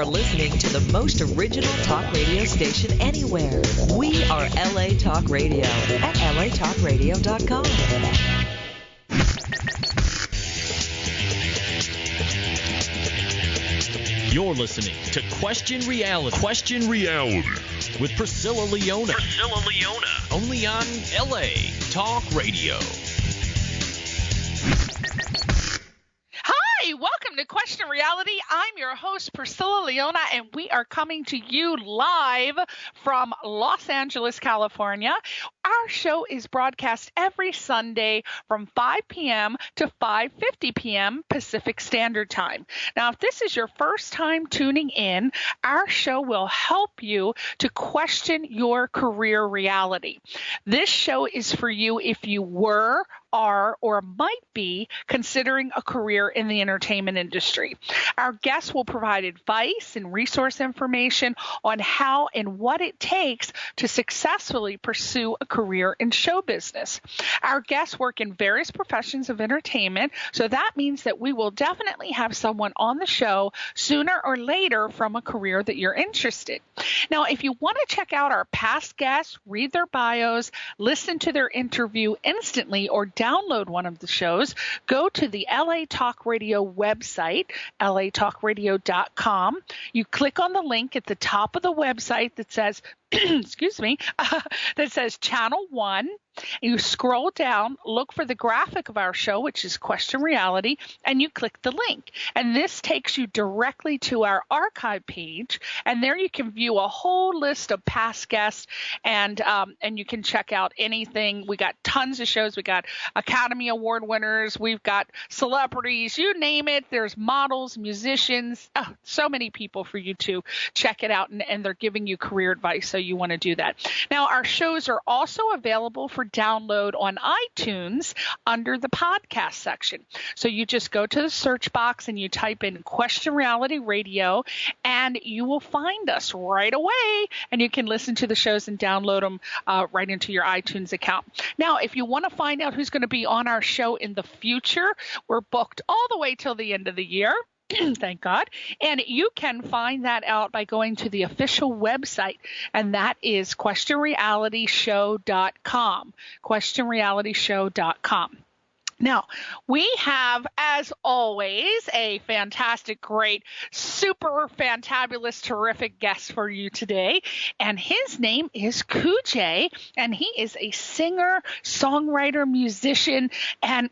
listening to the most original talk radio station anywhere. We are LA Talk Radio at latalkradio.com. You're listening to Question Reality. Question Reality with Priscilla Leona. Priscilla Leona. Only on LA Talk Radio. Hi, welcome to Question Reality. I'm your host, Priscilla Leona, and we are coming to you live from Los Angeles, California. Our show is broadcast every Sunday from 5 p.m. to 5:50 p.m. Pacific Standard Time. Now, if this is your first time tuning in, our show will help you to question your career reality. This show is for you if you were, are, or might be considering a career in the entertainment industry. Our guests will provide advice and resource information on how and what it takes to successfully pursue a career in show business. Our guests work in various professions of entertainment, so that means that we will definitely have someone on the show sooner or later from a career that you're interested. Now, if you want to check out our past guests, read their bios, listen to their interview instantly, or download one of the shows, go to the LA Talk Radio website, latalkradio.com. You click on the link at the top of the website that says excuse me, that says Channel 1. You scroll down, look for the graphic of our show, which is Question Reality, and you click the link. And this takes you directly to our archive page, and there you can view a whole list of past guests, and you can check out anything. We got tons of shows. We got Academy Award winners. We've got celebrities. You name it. There's models, musicians, so many people for you to check it out, and they're giving you career advice. So you want to do that. Now, our shows are also available for download on iTunes under the podcast section. So you just go to the search box and you type in Question Reality Radio, and you will find us right away, and you can listen to the shows and download them right into your iTunes account. Now, if you want to find out who's going to be on our show in the future, we're booked all the way till the end of the year. Thank God. And you can find that out by going to the official website, and that is questionrealityshow.com. questionrealityshow.com. Now, we have, as always, a fantastic, great, super fantabulous, terrific guest for you today. And his name is Kujay, and he is a singer, songwriter, musician, and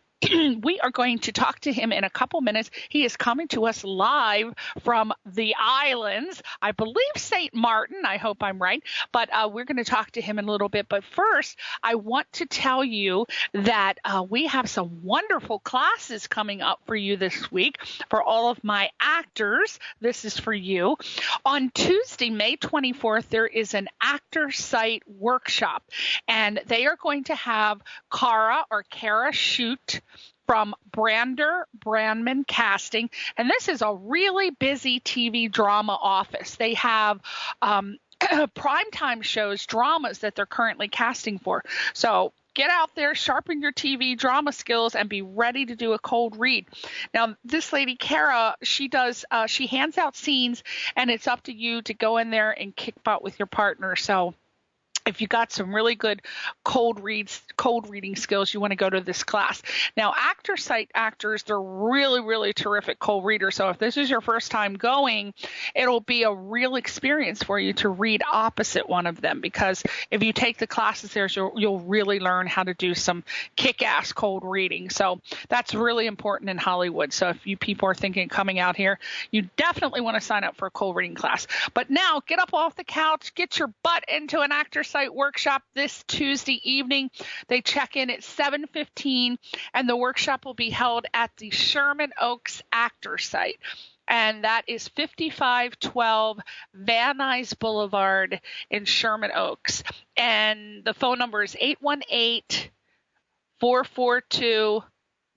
we are going to talk to him in a couple minutes. He is coming to us live from the islands, I believe St. Martin. I hope I'm right. But we're going to talk to him in a little bit. But first, I want to tell you that we have some wonderful classes coming up for you this week. For all of my actors, this is for you. On Tuesday, May 24th, there is an actor site workshop. And they are going to have Kara Shoot from Brandman Casting. And this is a really busy TV drama office. They have primetime shows, dramas that they're currently casting for. So get out there, sharpen your TV drama skills, and be ready to do a cold read. Now, this lady, Kara, she hands out scenes, and it's up to you to go in there and kick butt with your partner. So if you got some really good cold reading skills, you want to go to this class. Now, actor site actors, they're really, really terrific cold readers. So if this is your first time going, it'll be a real experience for you to read opposite one of them, because if you take the classes there, you'll really learn how to do some kick-ass cold reading. So that's really important in Hollywood. So if you people are thinking of coming out here, you definitely want to sign up for a cold reading class. But now, get up off the couch, get your butt into an actor site workshop this Tuesday evening. They check in at 7:15, and the workshop will be held at the Sherman Oaks Actor Site. And that is 5512 Van Nuys Boulevard in Sherman Oaks. And the phone number is 818-442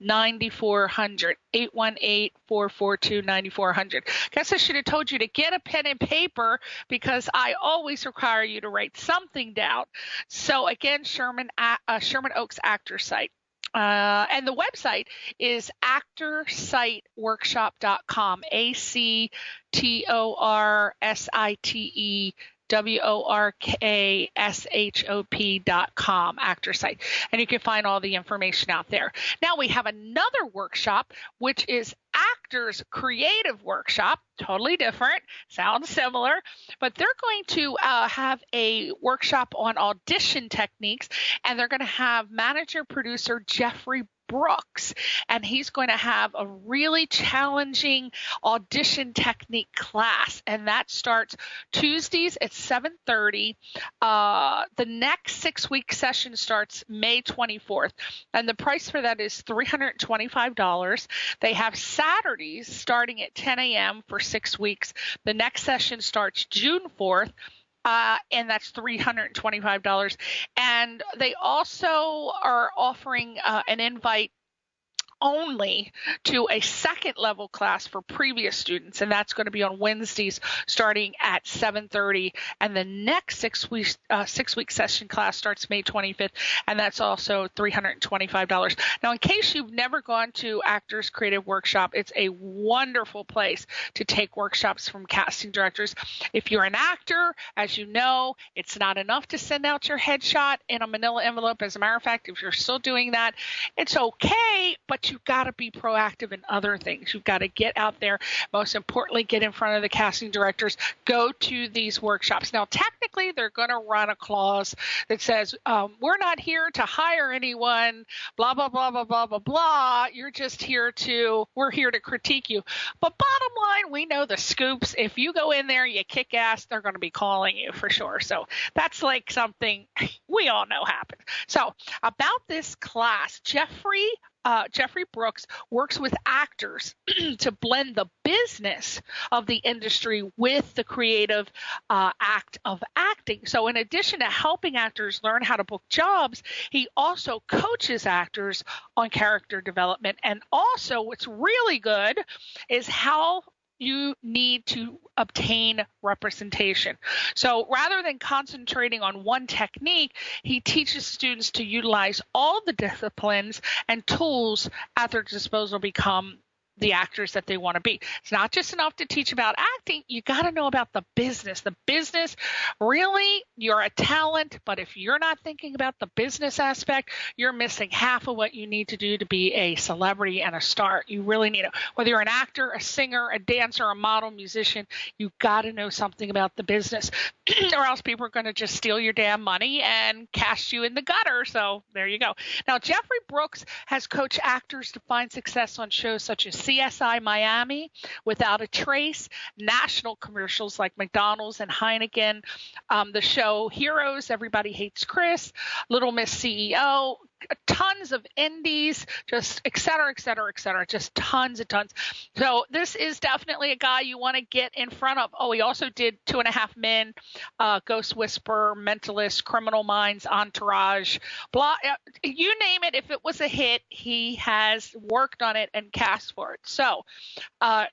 9400, 818-442-9400. Guess I should have told you to get a pen and paper, because I always require you to write something down. So again, Sherman Oaks Actor Site. And the website is actorsiteworkshop.com, ACTORSITEWORKSHOP.com, ActorSite. And you can find all the information out there. Now we have another workshop, which is Actors Creative Workshop, totally different, sounds similar, but they're going to have a workshop on audition techniques, and they're going to have manager producer Jeffrey Brooks, and he's going to have a really challenging audition technique class, and that starts Tuesdays at 7:30. The next 6-week session starts May 24th, and the price for that is $325. They have Saturdays starting at 10 a.m. for 6 weeks. The next session starts June 4th. And that's $325. And they also are offering an invite only to a second level class for previous students, and that's going to be on Wednesdays starting at 7:30, and the next 6-week session class starts May 25th, and that's also $325. Now, in case you've never gone to Actors Creative Workshop, it's a wonderful place to take workshops from casting directors. If you're an actor, as you know, it's not enough to send out your headshot in a manila envelope. As a matter of fact, if you're still doing that, it's okay, but you've got to be proactive in other things. You've got to get out there. Most importantly, get in front of the casting directors. Go to these workshops. Now, technically, they're going to run a clause that says, we're not here to hire anyone, blah, blah, blah, blah, blah, blah, blah. We're here to critique you. But bottom line, we know the scoops. If you go in there, you kick ass, they're going to be calling you for sure. So that's like something we all know happens. So about this class, Jeffrey Brooks works with actors to blend the business of the industry with the creative act of acting. So in addition to helping actors learn how to book jobs, he also coaches actors on character development. And also what's really good is how you need to obtain representation. So rather than concentrating on one technique, he teaches students to utilize all the disciplines and tools at their disposal to become the actors that they want to be. It's not just enough to teach about acting. You got to know about the business. The business, really, you're a talent, but if you're not thinking about the business aspect, you're missing half of what you need to do to be a celebrity and a star. You really need it. Whether you're an actor, a singer, a dancer, a model, musician, you got to know something about the business or else people are going to just steal your damn money and cast you in the gutter. So there you go. Now, Jeffrey Brooks has coached actors to find success on shows such as CSI Miami, Without a Trace, national commercials like McDonald's and Heineken, the show Heroes, Everybody Hates Chris, Little Miss CEO, tons of indies, just et cetera, just tons and tons. So this is definitely a guy you want to get in front of. Oh, he also did 2.5 Men, Ghost Whisperer, Mentalist, Criminal Minds, Entourage, blah, you name it. If it was a hit, he has worked on it and cast for it. So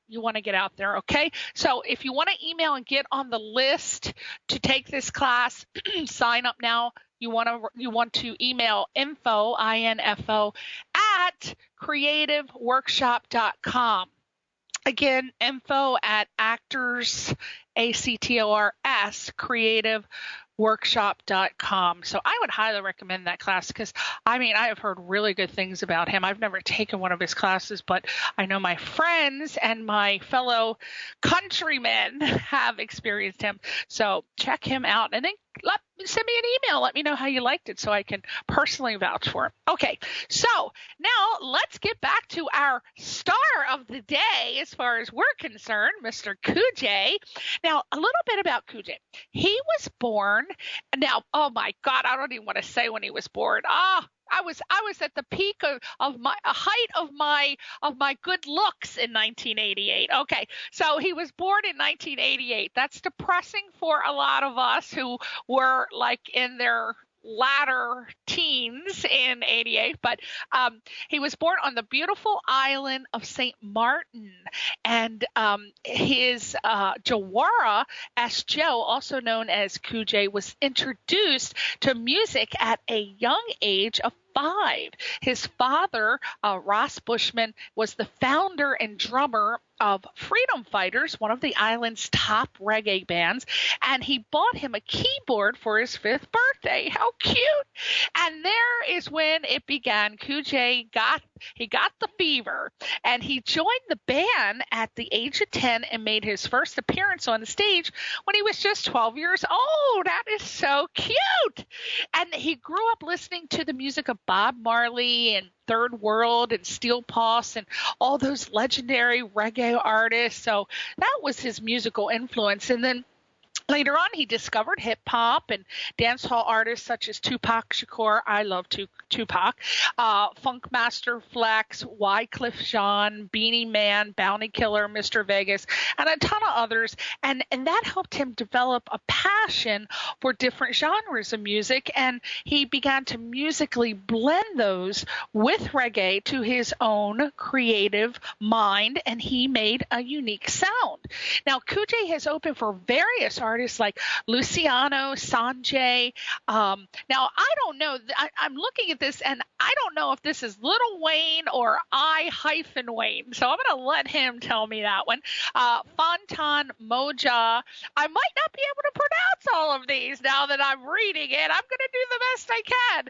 you want to get out there, okay? So if you want to email and get on the list to take this class, sign up now. You want to email info at creativeworkshop.com. Again, info at actors, ACTORS, creativeworkshop.com. So I would highly recommend that class because, I have heard really good things about him. I've never taken one of his classes, but I know my friends and my fellow countrymen have experienced him. So check him out and then send me an email. Let me know how you liked it so I can personally vouch for it. Okay, so now let's get back to our star of the day as far as we're concerned, Mr. Kujay. Now, a little bit about Kujay. He was born, now, oh my God, I don't even want to say when he was born. I was at the peak of my height of my good looks in 1988. Okay, so he was born in 1988. That's depressing for a lot of us who were like in their latter teens in 88, but he was born on the beautiful island of St. Martin, and his Jawara as Joe, also known as Kujay, was introduced to music at a young age of 5. His father, Ross Bushman, was the founder and drummer of Freedom Fighters, one of the island's top reggae bands, and he bought him a keyboard for his 5th birthday. How cute! And there is when it began. Kujay got the fever, and he joined the band at the age of 10 and made his first appearance on the stage when he was just 12 years old. That is so cute! And he grew up listening to the music of Bob Marley and Third World and Steel Pulse and all those legendary reggae artists. So that was his musical influence. And then later on, he discovered hip-hop and dancehall artists such as Tupac Shakur. I love Tupac. Funkmaster Flex, Wyclef Jean, Beanie Man, Bounty Killer, Mr. Vegas, and a ton of others. And that helped him develop a passion for different genres of music. And he began to musically blend those with reggae to his own creative mind, and he made a unique sound. Now, Kujay has opened for various artists like Luciano, Sanjay. Now, I don't know. I'm looking at this, and I don't know if this is Little Wayne or I-Wayne. So I'm going to let him tell me that one. Fontan, Moja. I might not be able to pronounce all of these now that I'm reading it. I'm going to do the best I can.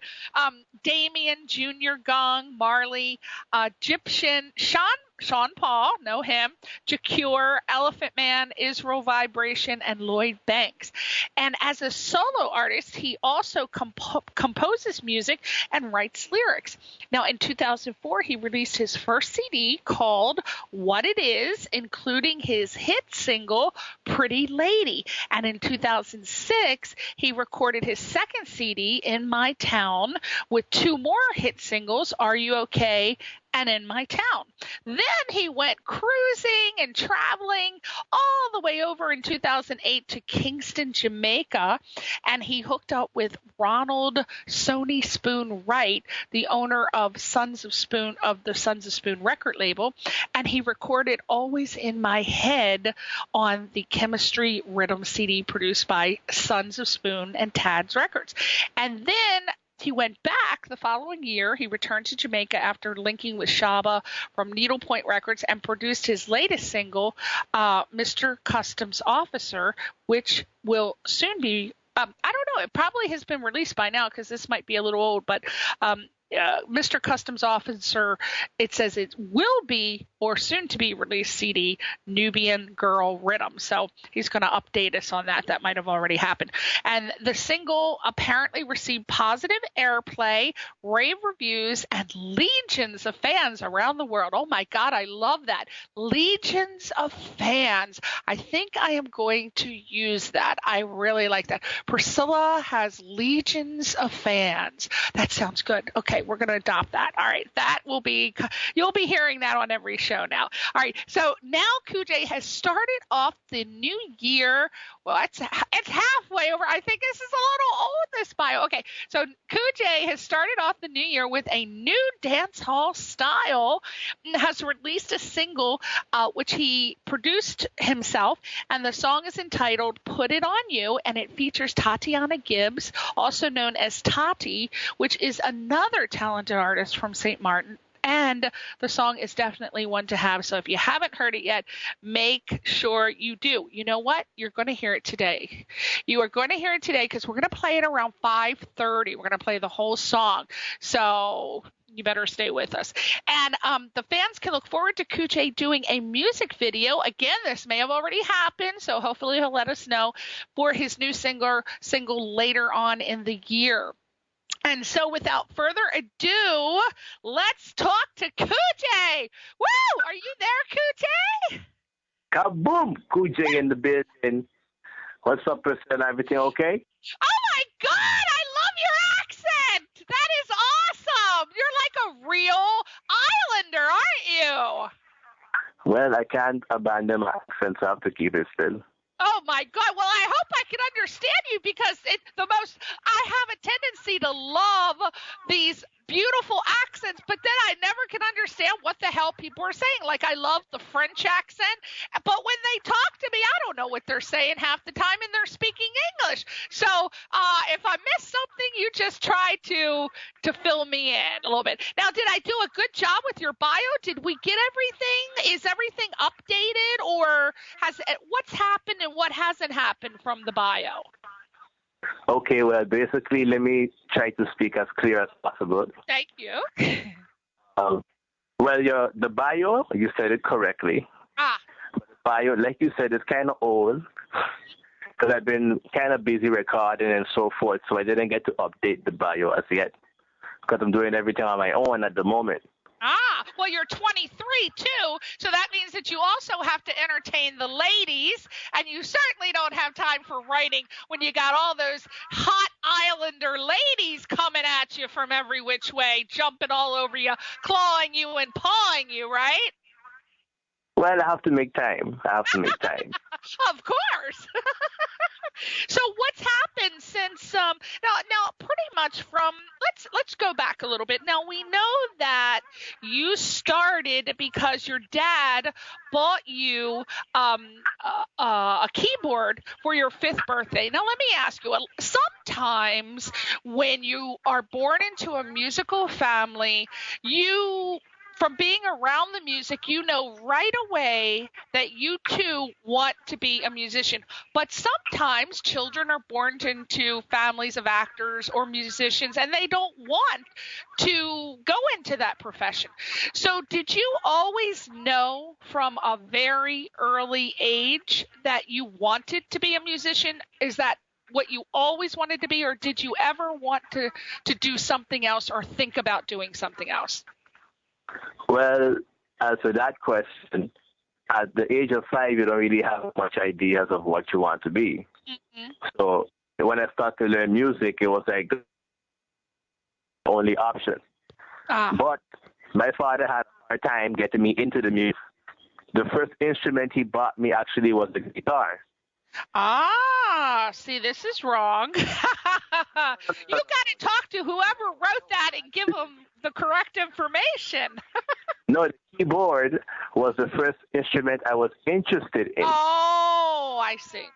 Damien, Junior Gong, Marley, Egyptian, Sean Paul, know him, Jacure, Elephant Man, Israel Vibration, and Lloyd Banks. And as a solo artist, he also composes music and writes lyrics. Now, in 2004, he released his first CD called What It Is, including his hit single, Pretty Lady. And in 2006, he recorded his second CD, In My Town, with 2 more hit singles, Are You Okay? And In My Town. Then he went cruising and traveling all the way over in 2008 to Kingston, Jamaica, and he hooked up with Ronald Sony Spoon Wright, the owner of the Sons of Spoon record label, and he recorded Always in My Head on the Chemistry Rhythm CD produced by Sons of Spoon and Tad's Records. And then he went back the following year. He returned to Jamaica after linking with Shaba from Needlepoint Records and produced his latest single, Mr. Customs Officer, which will soon be, I don't know, it probably has been released by now because this might be a little old, but Mr. Customs Officer, it says it will be or soon to be released CD, Nubian Girl Rhythm. So he's going to update us on that. That might have already happened. And the single apparently received positive airplay, rave reviews, and legions of fans around the world. Oh my God, I love that. Legions of fans. I think I am going to use that. I really like that. Priscilla has legions of fans. That sounds good. Okay, we're going to adopt that. All right, that will be, you'll be hearing that on every show now. All right, so now Kujay has started off the new year. Well, it's halfway over. I think this is a little old, this bio. Okay, so Kujay has started off the new year with a new dance hall style and has released a single which he produced himself, and the song is entitled Put It On You, and it features Tatiana Gibbs, also known as Tati, which is another talented artist from St. Martin. And the song is definitely one to have. So if you haven't heard it yet, make sure you do. You know what? You're going to hear it today. You are going to hear it today because we're going to play it around 5:30. We're going to play the whole song. So you better stay with us. And the fans can look forward to Kujay doing a music video. Again, this may have already happened, so hopefully he'll let us know, for his new single later on in the year. And so without further ado, let's talk to Kujay. Woo! Are you there, Kujay? Kaboom! Kujay in the building. What's up, Priscilla? Everything okay? Oh, my God! I love your accent! That is awesome! You're like a real islander, aren't you? Well, I can't abandon my accent, so I have to keep it still. Oh, my God. Well, I hope I can understand you because I have a tendency to love these beautiful accents, but then I never can understand understand what the hell people are saying. Like, I love the French accent, but when they talk to me, I don't know what they're saying half the time, and they're speaking English. So if I miss something, you just try to fill me in a little bit. Now, did I do a good job with your bio? Did we get everything? Is everything updated, or what's happened and what hasn't happened from the bio? Okay, well, basically, let me try to speak as clear as possible. Thank you. Well, the bio, you said it correctly. The bio, like you said, is kind of old because I've been kind of busy recording and so forth, so I didn't get to update the bio as yet because I'm doing everything on my own at the moment. Well, you're 23 too, so that means that you also have to entertain the ladies, and you certainly don't have time for writing when you got all those hot Islander ladies coming at you from every which way, jumping all over you, clawing you and pawing you, right? Well, I have to make time. Of course. So what's happened since now pretty much from let's go back a little bit. Now, we know that you started because your dad bought you a keyboard for your 5th birthday. Now, let me ask you, sometimes when you are born into a musical family, from being around the music, you know right away that you too want to be a musician. But sometimes children are born into families of actors or musicians, and they don't want to go into that profession. So did you always know from a very early age that you wanted to be a musician? Is that what you always wanted to be, or did you ever want to do something else or think about doing something else? Well, as for that question, at the age of 5, you don't really have much ideas of what you want to be. Mm-hmm. So when I started to learn music, it was like the only option. But my father had a hard time getting me into the music. The first instrument he bought me actually was the guitar. See, this is wrong. You got to talk to whoever wrote that and give them the correct information. No, the keyboard was the first instrument I was interested in. Oh, I see.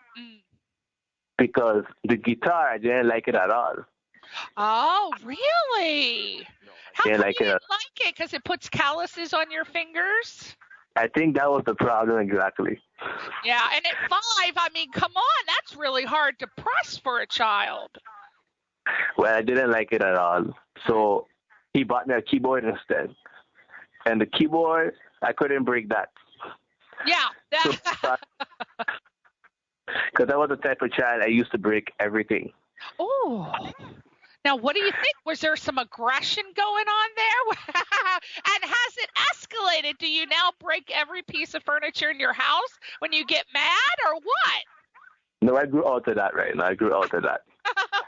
Because the guitar, I didn't like it at all. Oh, really? How come you didn't like it? Because it puts calluses on your fingers? I think that was the problem exactly. Yeah, and at 5, I mean, come on, that's really hard to press for a child. Well, I didn't like it at all. So he bought me a keyboard instead. And the keyboard, I couldn't break that. Yeah. Because I was the type of child I used to break everything. Oh. Now, what do you think? Was there some aggression going on there? And has it escalated? Do you now break every piece of furniture in your house when you get mad, or what? No, I grew out of that right now.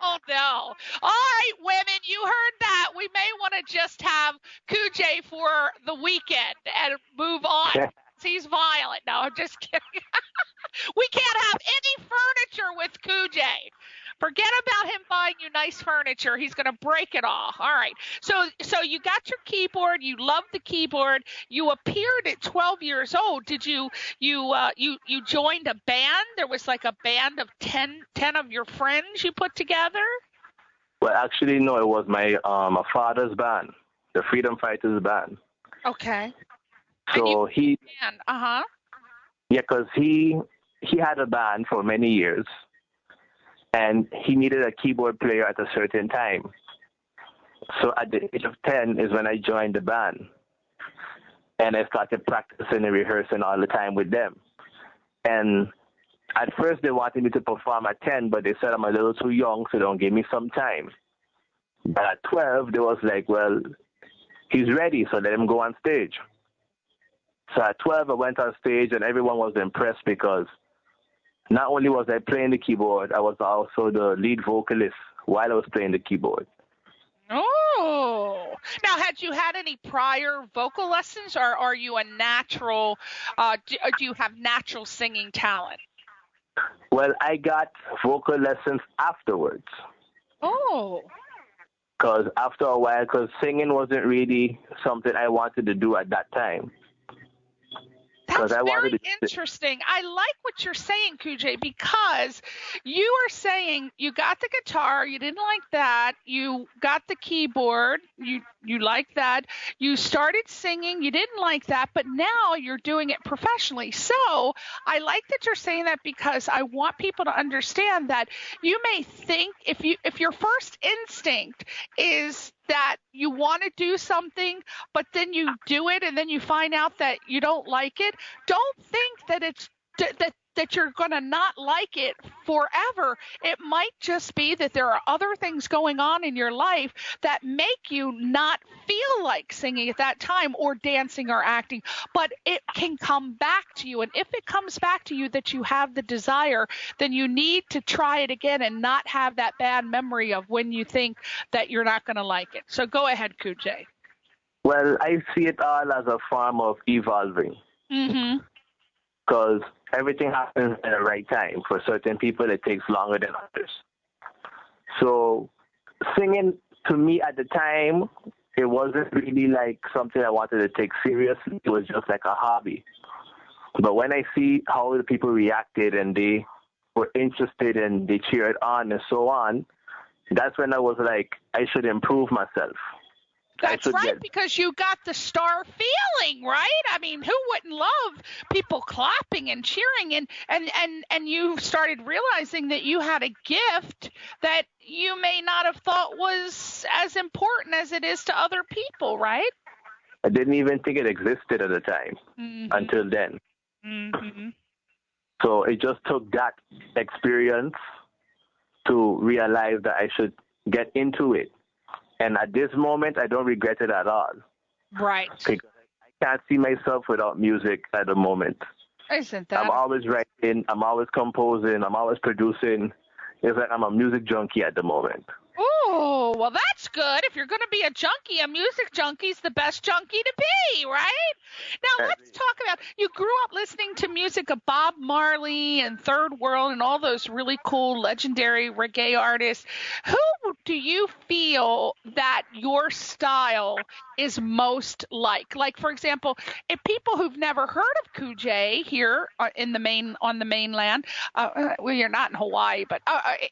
Oh, no. All right, women, you heard that. We may want to just have Kujay for the weekend and move on. He's violent. No, I'm just kidding. We can't have any furniture with Kujay. Forget about him buying you nice furniture. He's going to break it all. All right. So you got your keyboard. You love the keyboard. You appeared at 12 years old. Did you joined a band? There was like a band of 10 of your friends you put together? Well, actually, no. It was my father's band, the Freedom Fighters band. Okay. So he. Uh-huh. Yeah, because he had a band for many years. And he needed a keyboard player at a certain time. So at the age of 10 is when I joined the band. And I started practicing and rehearsing all the time with them. And at first they wanted me to perform at 10, but they said I'm a little too young, so don't give me some time. But at 12, they was like, well, he's ready, so let him go on stage. So at 12, I went on stage, and everyone was impressed because not only was I playing the keyboard, I was also the lead vocalist while I was playing the keyboard. Oh. Now, had you had any prior vocal lessons, or are you a natural, do you have natural singing talent? Well, I got vocal lessons afterwards. Oh. Because after a while, because singing wasn't really something I wanted to do at that time. That's very interesting. I like what you're saying, Kujay, because you are saying you got the guitar, you didn't like that. You got the keyboard, you liked that. You started singing, you didn't like that, but now you're doing it professionally. So I like that you're saying that because I want people to understand that you may think if your first instinct is that you want to do something, but then you do it and then you find out that you don't like it, don't think that it's that you're going to not like it forever. It might just be that there are other things going on in your life that make you not feel like singing at that time or dancing or acting, but it can come back to you. And if it comes back to you that you have the desire, then you need to try it again and not have that bad memory of when you think that you're not going to like it. So go ahead, Kujay. Well, I see it all as a form of evolving. Mm-hmm. Because everything happens at the right time. For certain people, it takes longer than others. So singing, to me at the time, it wasn't really like something I wanted to take seriously. It was just like a hobby. But when I see how the people reacted and they were interested and they cheered on and so on, that's when I was like, I should improve myself. That's right, because you got the star feeling, right? I mean, who wouldn't love people clapping and cheering? And you started realizing that you had a gift that you may not have thought was as important as it is to other people, right? I didn't even think it existed at the time until then. Mm-hmm. So it just took that experience to realize that I should get into it. And at this moment, I don't regret it at all. Right. Because I can't see myself without music at the moment. Isn't that? I'm always writing, I'm always composing, I'm always producing. It's like I'm a music junkie at the moment. Oh, well, that's good. If you're going to be a junkie, a music junkie's the best junkie to be, right? Now, let's talk about, you grew up listening to music of Bob Marley and Third World and all those really cool, legendary reggae artists. Who do you feel that your style is most like? Like, for example, if people who've never heard of Kujay here on the mainland, well, you're not in Hawaii, but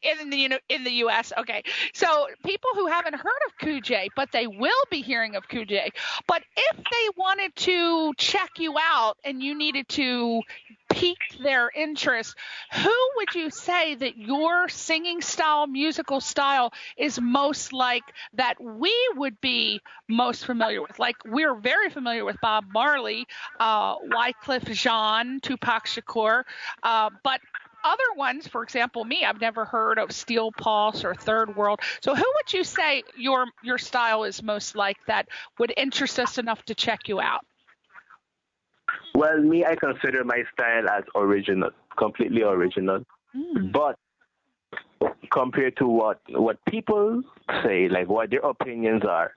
in the U.S., okay. So people who haven't heard of Kujay, but they will be hearing of Kujay. But if they wanted to check you out and you needed to pique their interest, who would you say that your singing style, musical style is most like that we would be most familiar with? Like, we're very familiar with Bob Marley, Wyclef Jean, Tupac Shakur, but other ones, for example, me, I've never heard of Steel Pulse or Third World. So who would you say your style is most like that would interest us enough to check you out? Well, me, I consider my style as original, completely original. But compared to what people say, like what their opinions are,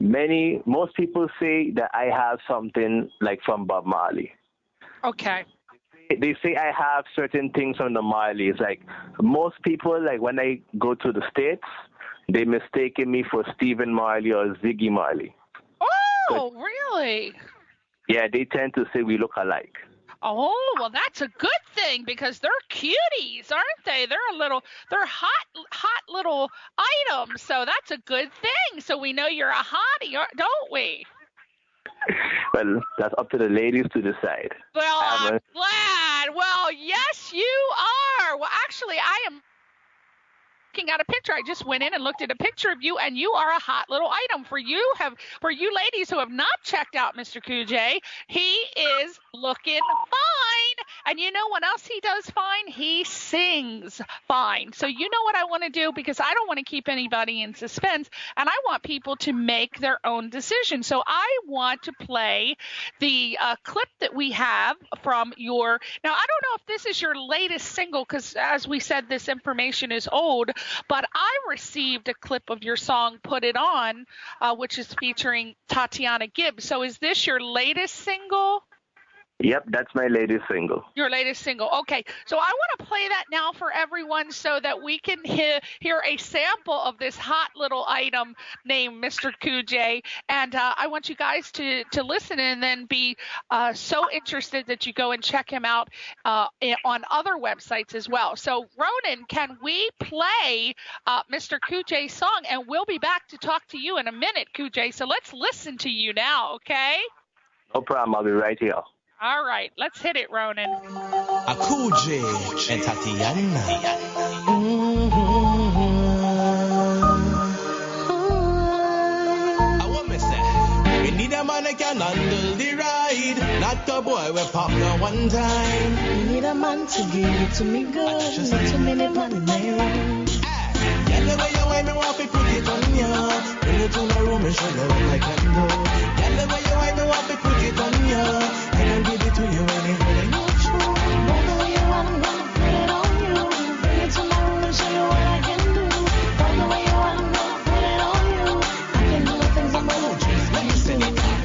most people say that I have something like from Bob Marley. Okay. They say I have certain things from the Marleys. Like most people, like when I go to the States, they mistaken me for Stephen Marley or Ziggy Marley. Oh, really? Yeah, they tend to say we look alike. Oh, well, that's a good thing because they're cuties, aren't they? They're hot little items. So that's a good thing. So we know you're a hottie, don't we? Well, that's up to the ladies to decide. Well, I'm glad. Well, yes, you are. Well, actually, I am looking at a picture. I just went in and looked at a picture of you, and you are a hot little item. For you ladies who have not checked out Mr. Kujay, he is looking fine. And you know what else he does fine? He sings fine. So you know what I want to do, because I don't want to keep anybody in suspense, and I want people to make their own decision. So I want to play the clip that we have from your – now, I don't know if this is your latest single, because as we said, this information is old, but I received a clip of your song Put It On, which is featuring Tatiana Gibbs. So is this your latest single? Yep, that's my latest single. Your latest single. Okay. So I want to play that now for everyone so that we can hear a sample of this hot little item named Mr. Kujay. And I want you guys to listen and then be so interested that you go and check him out on other websites as well. So, Ronan, can we play Mr. Kujay's song? And we'll be back to talk to you in a minute, Kujay. So let's listen to you now, okay? No problem. I'll be right here. All right, let's hit it, Ronan. Akuje and Tatiana. I want me say, we need a man that can handle the ride, not a boy we pop no one time. We need a man to give it to me good, just not too many man in my room. Yeah, the way you want me, want to put it on ya. Bring it to my room and show you what I can do. Yeah, the way you want me, want to put it on ya. I can give it to you anyhow you choose. The way you want, I'm gonna put it on you. Bring it to my room and show you what I can do. The way you want, I'm gonna put it on you. I can do the things I'm gonna do. Let me send it back.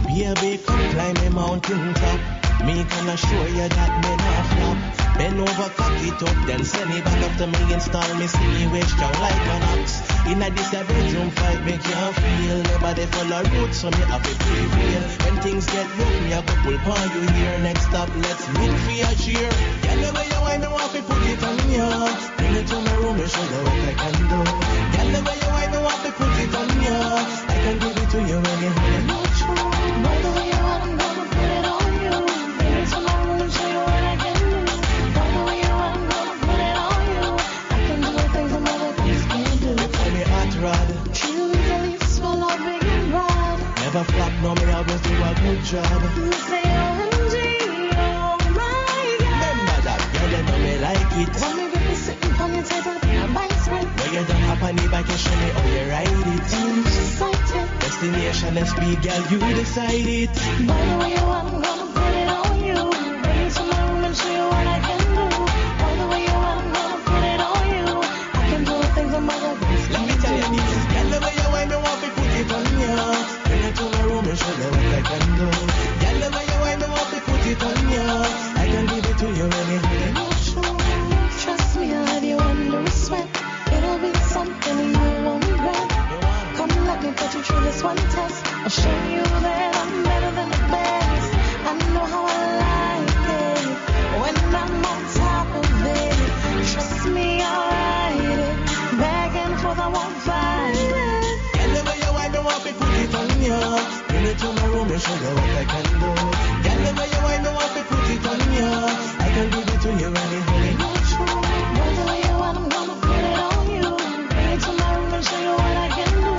Baby, come climb a mountain top. Me can assure you that me not flop. Bend over, cock it up, then send it back after me install me see way strong like an ox. In a this a bedroom fight, me can't feel. Nobody full of roots, so me have to prevail. When things get rough, me a go pull upon you here. Next stop, let's look for your cheer. Yeah, the way you want me, want to put it on ya. Bring it to my room and show you what I can do. Yeah, the way you want me, want to put it on ya. I can give it to you anyhow you choose. The way you want, I'm gonna put it on you. Bring it to my room and show you what I can do. The way you want, I'm gonna put it on you. I can do the things some other things can't do. You call me hot rod. True release, full of big and broad. Never flop, no, me always do a good job. You say OMG, oh my God. Remember that, girl, you know me like it. Want me to be sitting on your table in a bicycle? When you don't have any back, you show me how you ride it. And it's just like it. Destination and speed, girl, you decide it. By the way you want, I'm gonna put it on you. Bring it to my room and show you what I can do. By the way you want, I'm gonna put it on you. I can do the things some other girls Let me can't tell you do. this, girl, the way you want me, want to put it on ya. Bring it to my room and show you what I can do. Girl, the way you want me, want to put it on ya. I can give it to you anyhow. Trust me, I'll have you under a sweat. It'll be something you won't regret. Come let me put you through this one test. I'll show you that I'm better than the best. I know how I like it when I'm on top of it. Trust me, I'll ride it. Back and forth, I won't fight it. Girl, the way you want me, want to put it on ya. Bring it to my room and show you what I can do. Girl, the way you want me, want to put it on ya. I can give it to you anyhow. The way you want, I'm gonna put it on you. Bring it to my room and show you what I can do.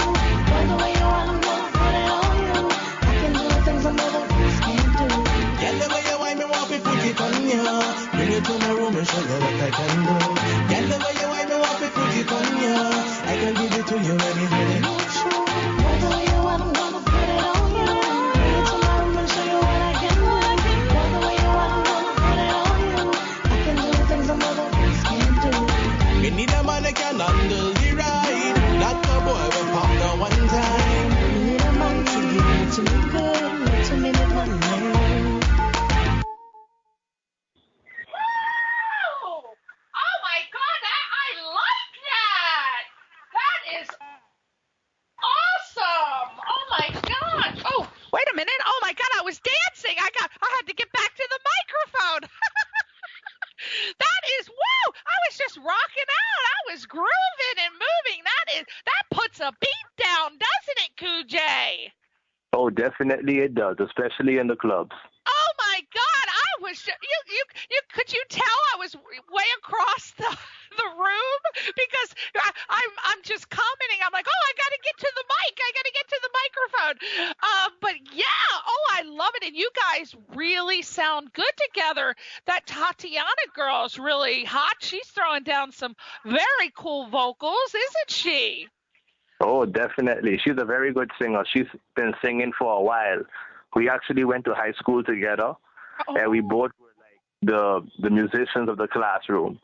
The way you want, I'm gonna put it on you. I can do the things some other girls can't do. Girl, the way you want me, want to put it on ya. Bring it to my room and show you what I can do. Girl, the way you want me, want to put it on ya. I can give it to you anyhow. The way you want, I'm gonna put it on you. Bring it to my room and show you what I can do. The way you want, I'm gonna put it on you. I can do the things some other girls can't do. Me need a man that can handle the ride, not a boy we pop no one time. We need a man to give it to me good, not too many man in my room. Oh my God, I like that. That is awesome. Oh my gosh. Oh, wait a minute. Oh my God, I was dancing. I had to get back to the microphone. That is, whoa, I was just rocking out. I was grooving and moving. That puts a beat down, doesn't it, Kujay? Oh, definitely it does, especially in the clubs. Oh my God, I was you could you tell I was way across the room because I'm just commenting. I'm like, oh, I got to get to the mic. I got to get to the microphone. But yeah, oh, I love it. And you guys really sound good together. That Tatiana girl's really hot. She's throwing down some very cool vocals, isn't she? Oh, definitely. She's a very good singer. She's been singing for a while. We actually went to high school together, and we both were like the musicians of the classroom.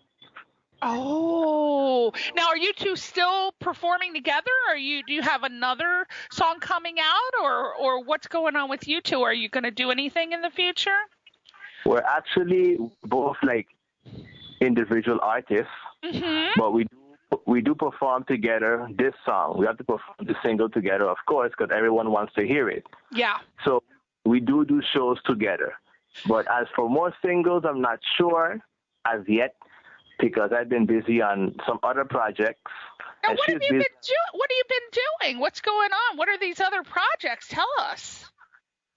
Oh, now are you two still performing together? Do you have another song coming out, or what's going on with you two? Are you going to do anything in the future? We're actually both like individual artists, but we do perform together this song. We have to perform the single together, of course, because everyone wants to hear it. Yeah. So we do shows together. But as for more singles, I'm not sure as yet because I've been busy on some other projects. Now, what have you been doing? What's going on? What are these other projects? Tell us.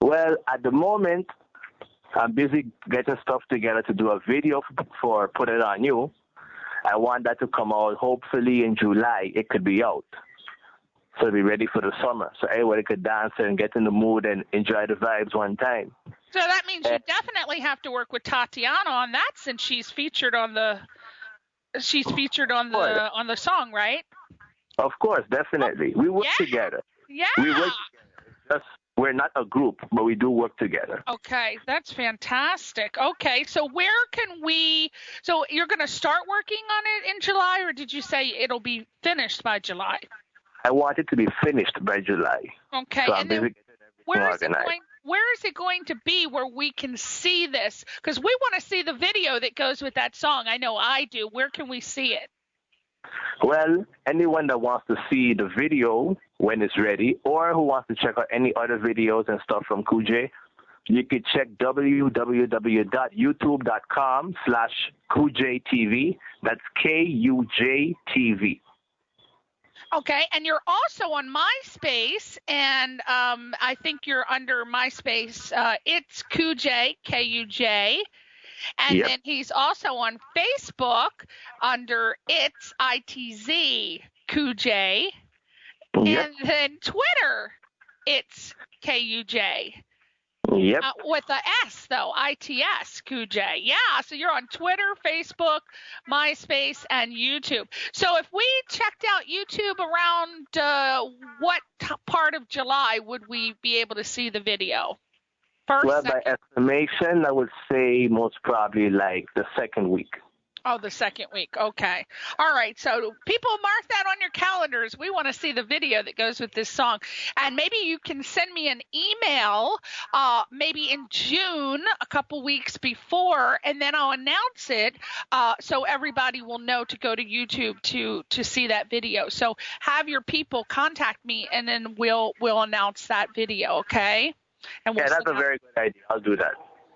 Well, at the moment, I'm busy getting stuff together to do a video for Put It On You. I want that to come out hopefully in July. It could be out. So be ready for the summer. So everybody could dance and get in the mood and enjoy the vibes one time. So that means you definitely have to work with Tatiana on that since she's featured on the song, right? Of course, definitely. We work together. Yeah. We work together. We're not a group, but we do work together. Okay, that's fantastic. Okay, so so you're going to start working on it in July, or did you say it'll be finished by July? I want it to be finished by July. Okay, so and then where is it going to be where we can see this? Because we want to see the video that goes with that song. I know I do. Where can we see it? Well, anyone that wants to see the video when it's ready or who wants to check out any other videos and stuff from Kujay, you could check www.youtube.com/KujayTV. That's KUJTV. Okay, and you're also on MySpace, and I think you're under MySpace. It's Kujay, Kuj. And then he's also on Facebook under It's ITZ Kujay. And then Twitter, it's Kuj. Yep. With the S, though, ITS Kujay. Yeah, so you're on Twitter, Facebook, MySpace, and YouTube. So if we checked out YouTube around what part of July would we be able to see the video? Well, by estimation, I would say most probably like the second week. Oh, the second week. Okay. All right. So people mark that on your calendars. We want to see the video that goes with this song. And maybe you can send me an email maybe in June, a couple weeks before, and then I'll announce it so everybody will know to go to YouTube to see that video. So have your people contact me, and then we'll announce that video, okay? And that's a very good idea. I'll do that.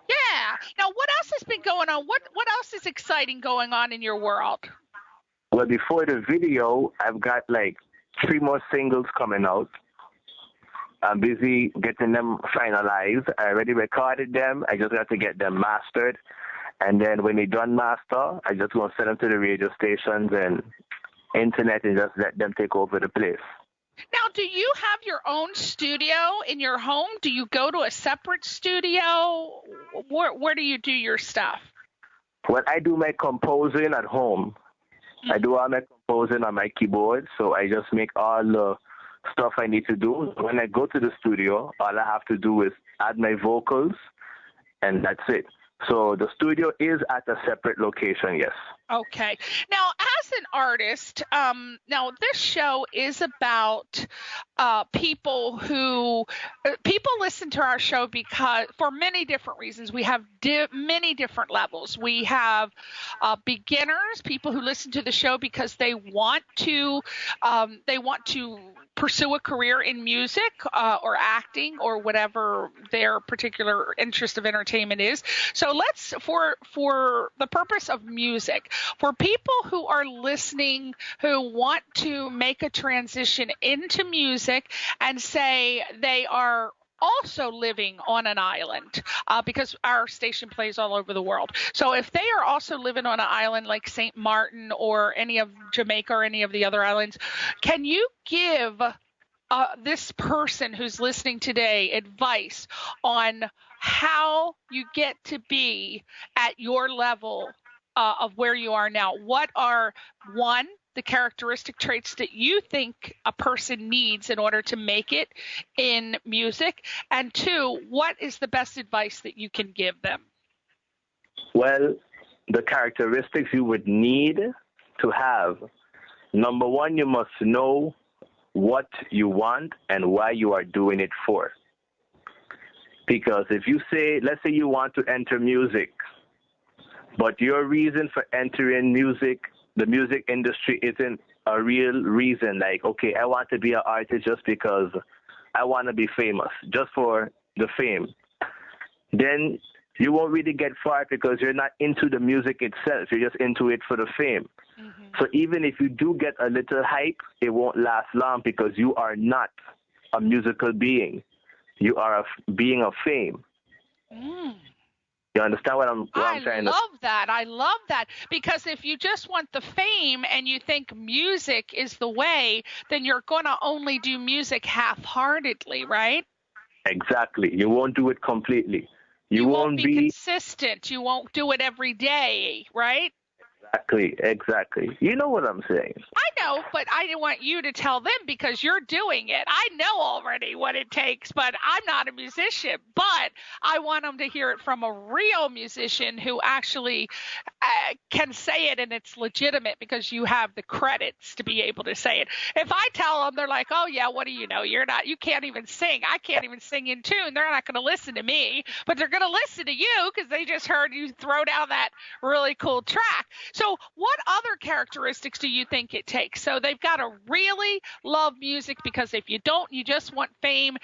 Yeah. Now, what else has been going on? What else is exciting going on in your world? Well, before the video, I've got like 3 more singles coming out. I'm busy getting them finalized. I already recorded them. I just got to get them mastered. And then when they done master, I just want to send them to the radio stations and internet and just let them take over the place. Now, do you have your own studio in your home? Do you go to a separate studio? Where do you do your stuff? Well, I do my composing at home. Mm-hmm. I do all my composing on my keyboard, so I just make all the stuff I need to do. When I go to the studio, all I have to do is add my vocals, and that's it. So the studio is at a separate location, yes. Okay. Now, as an artist, now this show is about people listen to our show because for many different reasons. We have many different levels. We have beginners, people who listen to the show because they want to pursue a career in music or acting or whatever their particular interest of entertainment is. So let's, for the purpose of music, for people who are listening who want to make a transition into music and say they are also living on an island because our station plays all over the world. So if they are also living on an island like St. Martin or any of Jamaica or any of the other islands, can you give this person who's listening today advice on how you get to be at your level of where you are now? What are, one, the characteristic traits that you think a person needs in order to make it in music? And two, what is the best advice that you can give them? Well, the characteristics you would need to have, number one, you must know what you want and why you are doing it for. Because if you say, let's say you want to enter music, but your reason for entering music, the music industry, isn't a real reason. Like, okay, I want to be an artist just because I want to be famous, just for the fame. Then you won't really get far because you're not into the music itself. You're just into it for the fame. Mm-hmm. So even if you do get a little hype, it won't last long because you are not a musical being. You are a being of fame. Mm. You understand what I'm trying to say? I love that. Because if you just want the fame and you think music is the way, then you're going to only do music half-heartedly, right? Exactly. You won't do it completely. You won't be consistent. You won't do it every day, right? Exactly. You know what I'm saying. I know, but I didn't want you to tell them because you're doing it. I know already what it takes, but I'm not a musician. But I want them to hear it from a real musician who actually can say it and it's legitimate because you have the credits to be able to say it. If I tell them, they're like, oh, yeah, what do you know? You can't even sing. I can't even sing in tune. They're not going to listen to me, but they're going to listen to you because they just heard you throw down that really cool track. So what other characteristics do you think it takes? So they've got to really love music because if you don't, you just want fame.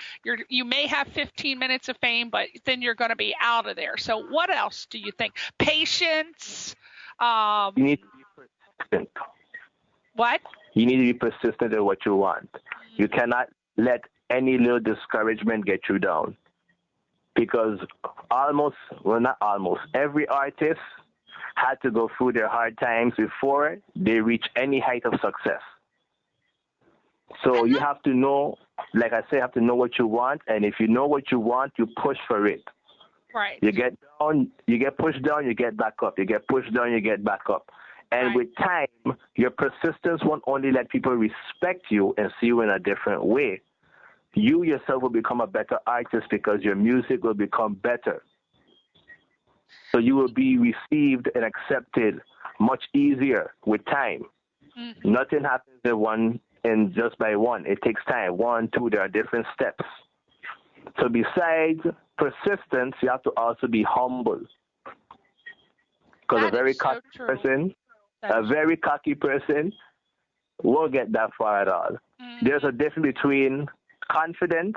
You may have 15 minutes of fame, but then you're going to be out of there. So what else do you think? Patience. You need to be persistent. What? You need to be persistent in what you want. You cannot let any little discouragement get you down because every artist had to go through their hard times before they reach any height of success. So you have to know, like I say, you have to know what you want, and if you know what you want, you push for it. Right. You get down, you get pushed down, you get back up. You get pushed down, you get back up. And with time, your persistence won't only let people respect you and see you in a different way. You yourself will become a better artist because your music will become better. So you will be received and accepted much easier with time. Mm-hmm. Nothing happens in just by one. It takes time. 1, 2, there are different steps. So besides persistence, you have to also be humble. Because a very cocky person won't get that far at all. Mm-hmm. There's a difference between confidence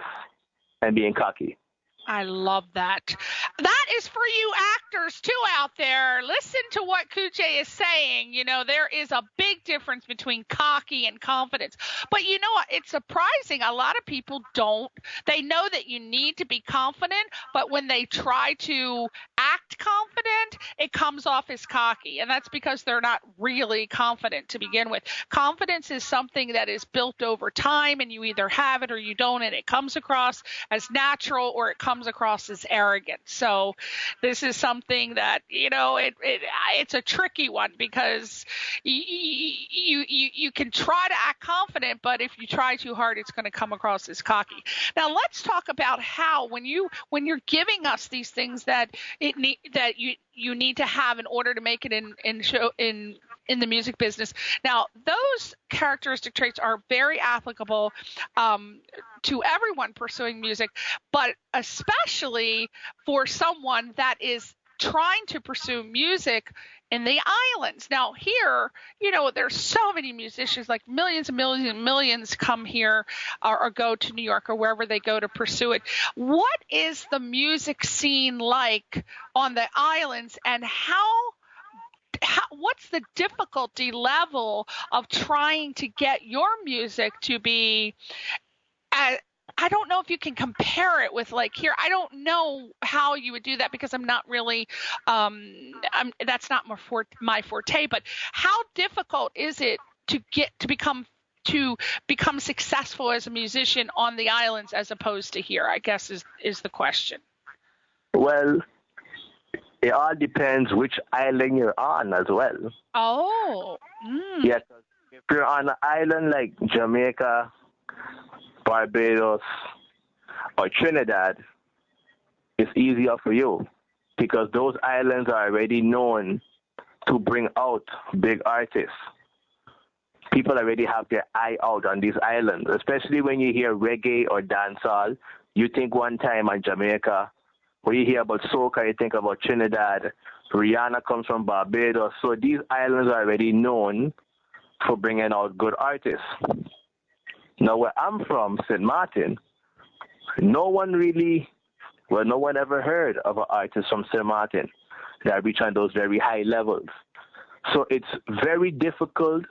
and being cocky. I love that. That is for you actors, too, out there. Listen to what Kuche is saying. You know, there is a big difference between cocky and confidence. But you know what? It's surprising. A lot of people don't. They know that you need to be confident, but when they try to act confident, it comes off as cocky. And that's because they're not really confident to begin with. Confidence is something that is built over time, and you either have it or you don't, and it comes across as natural or it comes across as arrogant. So this is something that, you know, it's a tricky one because you can try to act confident, but if you try too hard, it's going to come across as cocky. Now let's talk about how when you're giving us these things that you need to have in order to make it in the music business. Now, those characteristic traits are very applicable to everyone pursuing music, but especially for someone that is trying to pursue music in the islands. Now, here, you know, there's so many musicians, like millions and millions and millions come here or go to New York or wherever they go to pursue it. What is the music scene like on the islands, and what's the difficulty level of trying to get your music to be I don't know if you can compare it with like here. I don't know how you would do that because I'm not really that's not my forte, but how difficult is it to become successful as a musician on the islands as opposed to here, I guess is the question. Well, it all depends which island you're on as well. Oh. Yes. If you're on an island like Jamaica, Barbados, or Trinidad, it's easier for you because those islands are already known to bring out big artists. People already have their eye out on these islands, especially when you hear reggae or dancehall. you think one time on Jamaica, when you hear about soca, you think about Trinidad. Rihanna comes from Barbados. So these islands are already known for bringing out good artists. Now, where I'm from, St. Martin, no one ever heard of an artist from St. Martin that reach on those very high levels. So it's very difficult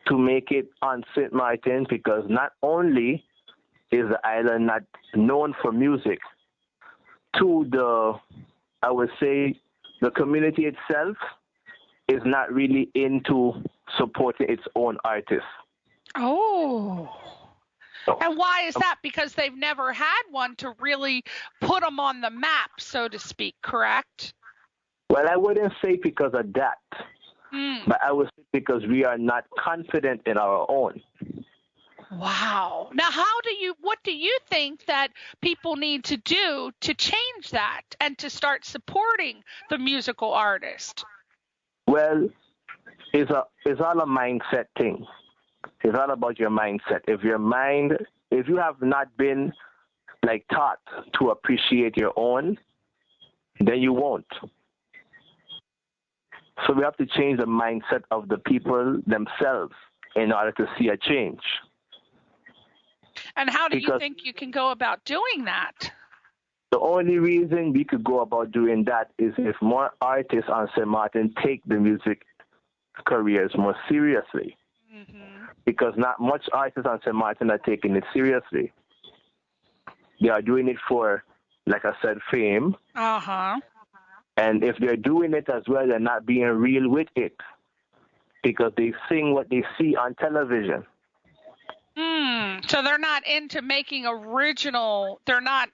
to make it on St. Martin because not only is the island not known for music, I would say the community itself is not really into supporting its own artists. Oh. And why is that? Because they've never had one to really put them on the map, so to speak, correct? Well, I wouldn't say because of that, but I would say because we are not confident in our own. Wow. Now, what do you think that people need to do to change that and to start supporting the musical artist? Well, it's all a mindset thing. It's all about your mindset. If you have not been taught to appreciate your own, then you won't. So we have to change the mindset of the people themselves in order to see a change. And how do you think you can go about doing that? The only reason we could go about doing that is if more artists on St. Martin take the music careers more seriously. Mm-hmm. Because not much artists on St. Martin are taking it seriously. They are doing it for, like I said, fame. Uh-huh. And if they're doing it as well, they're not being real with it because they sing what they see on television. So they're not into making original. They're not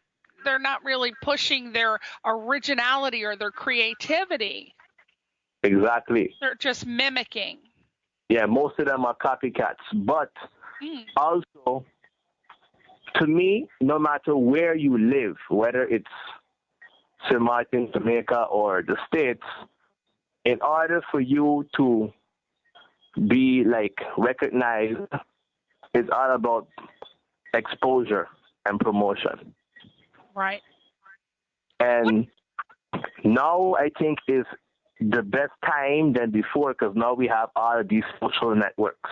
really pushing their originality or their creativity. Exactly. They're just mimicking. Yeah, most of them are copycats. But also, to me, no matter where you live, whether it's St. Martin, Jamaica, or the States, in order for you to be recognized, it's all about exposure and promotion. Right. And now I think is the best time than before because now we have all of these social networks.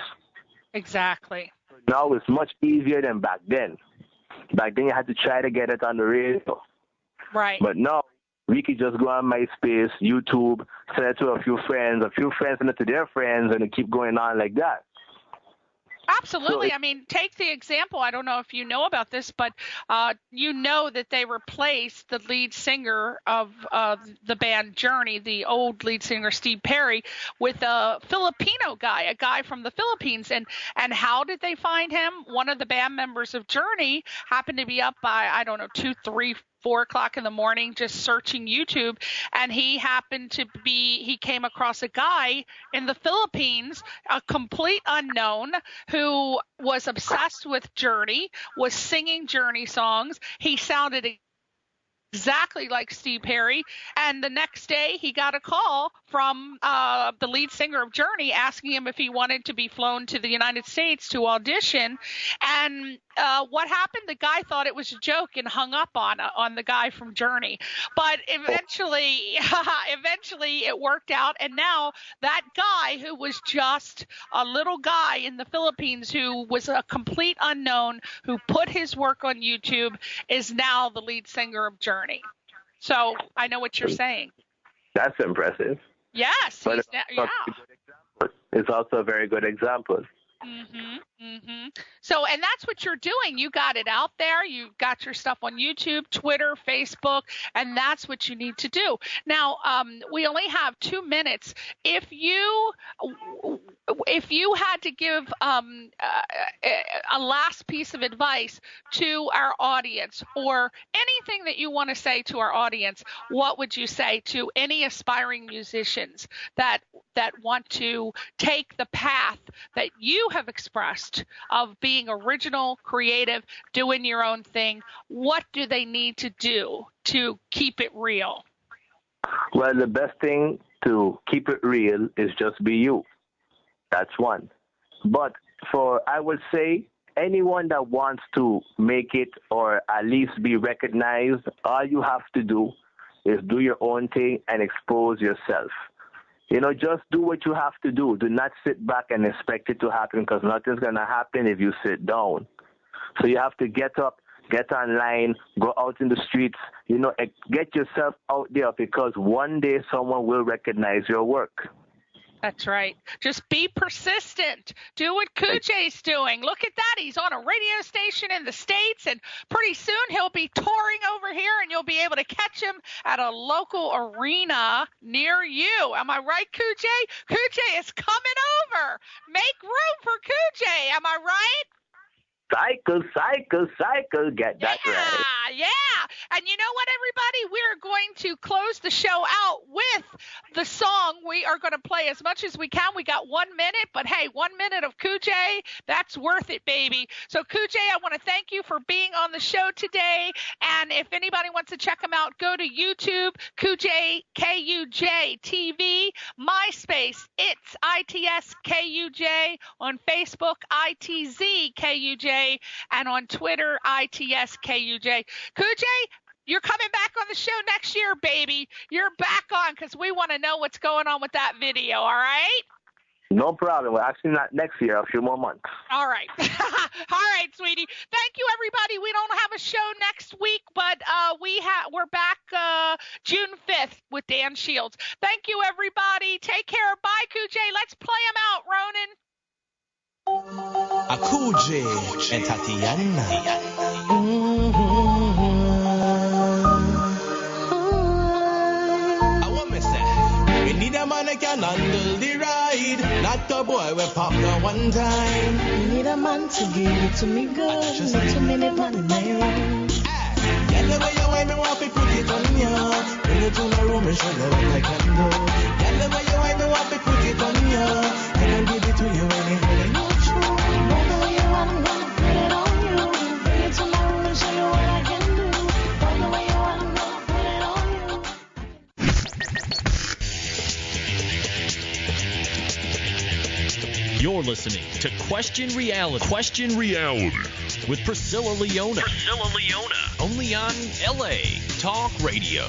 Exactly. Now it's much easier than back then. Back then you had to try to get it on the radio. Right. But now we could just go on MySpace, YouTube, send it to a few friends send it to their friends, and it keep going on like that. Absolutely. I mean, take the example. I don't know if you know about this, but you know that they replaced the lead singer of the band Journey, the old lead singer Steve Perry, with a Filipino guy, a guy from the Philippines. And how did they find him? One of the band members of Journey happened to be up by, 2, 3, 4 o'clock in the morning just searching YouTube, and he came across a guy in the Philippines, a complete unknown, who was obsessed with Journey, was singing Journey songs. He sounded exactly like Steve Perry, and the next day he got a call from the lead singer of Journey asking him if he wanted to be flown to the United States to audition. And what happened? The guy thought it was a joke and hung up on the guy from Journey. But eventually it worked out, and now that guy, who was just a little guy in the Philippines who was a complete unknown, who put his work on YouTube, is now the lead singer of Journey. So I know what you're saying. That's impressive. Yes. But it's also a very good example. Mm-hmm. Mm-hmm. So, and that's what you're doing. You got it out there. You got your stuff on YouTube, Twitter, Facebook, and that's what you need to do. Now, we only have 2 minutes. If you had to give a last piece of advice to our audience, or anything that you want to say to our audience, what would you say to any aspiring musicians that want to take the path that you have expressed of being original, creative, doing your own thing? What do they need to do to keep it real? Well, the best thing to keep it real is just be you. That's one. But I would say anyone that wants to make it or at least be recognized, all you have to do is do your own thing and expose yourself. You know, just do what you have to do. Do not sit back and expect it to happen, because nothing's going to happen if you sit down. So you have to get up, get online, go out in the streets, you know, get yourself out there, because one day someone will recognize your work. That's right. Just be persistent. Do what Kujay's doing. Look at that. He's on a radio station in the States, and pretty soon he'll be touring over here, and you'll be able to catch him at a local arena near you. Am I right, Kujay? Kujay is coming over. Make room for Kujay. Am I right? Cycle, get that right. Yeah. And you know what, everybody? We're going to close the show out with the song. We are going to play as much as we can. We got 1 minute, but hey, 1 minute of Kujay, that's worth it, baby. So, Kujay, I want to thank you for being on the show today. And if anybody wants to check him out, go to YouTube, Kujay, K-U-J TV, MySpace, it's ITS-KUJ, on Facebook, ITZ-KUJ, and on Twitter, ITS-KUJ. Kujay, you're coming back on the show next year, baby. You're back on, because we want to know what's going on with that video, all right? No problem. Well, actually, not next year, a few more months. All right. All right, sweetie. Thank you, everybody. We don't have a show next week, but we're back June 5th with Dan Shields. Thank you, everybody. Take care. Bye, Kujay. Let's play him out, Ronan. Akuje and Tatiana. I want me say, we need a man that can handle the ride, not a boy we pop the one time. We need a man to give it to me good, not 2 minute man in my room. Get the way you want me, want to put it on you. Bring it to my room and show you what I can do. Get the way you want me, want to put it on you. And I'll give it to you anyway. You're listening to Question Reality. Question Reality with Priscilla Leona. Only on LA Talk Radio.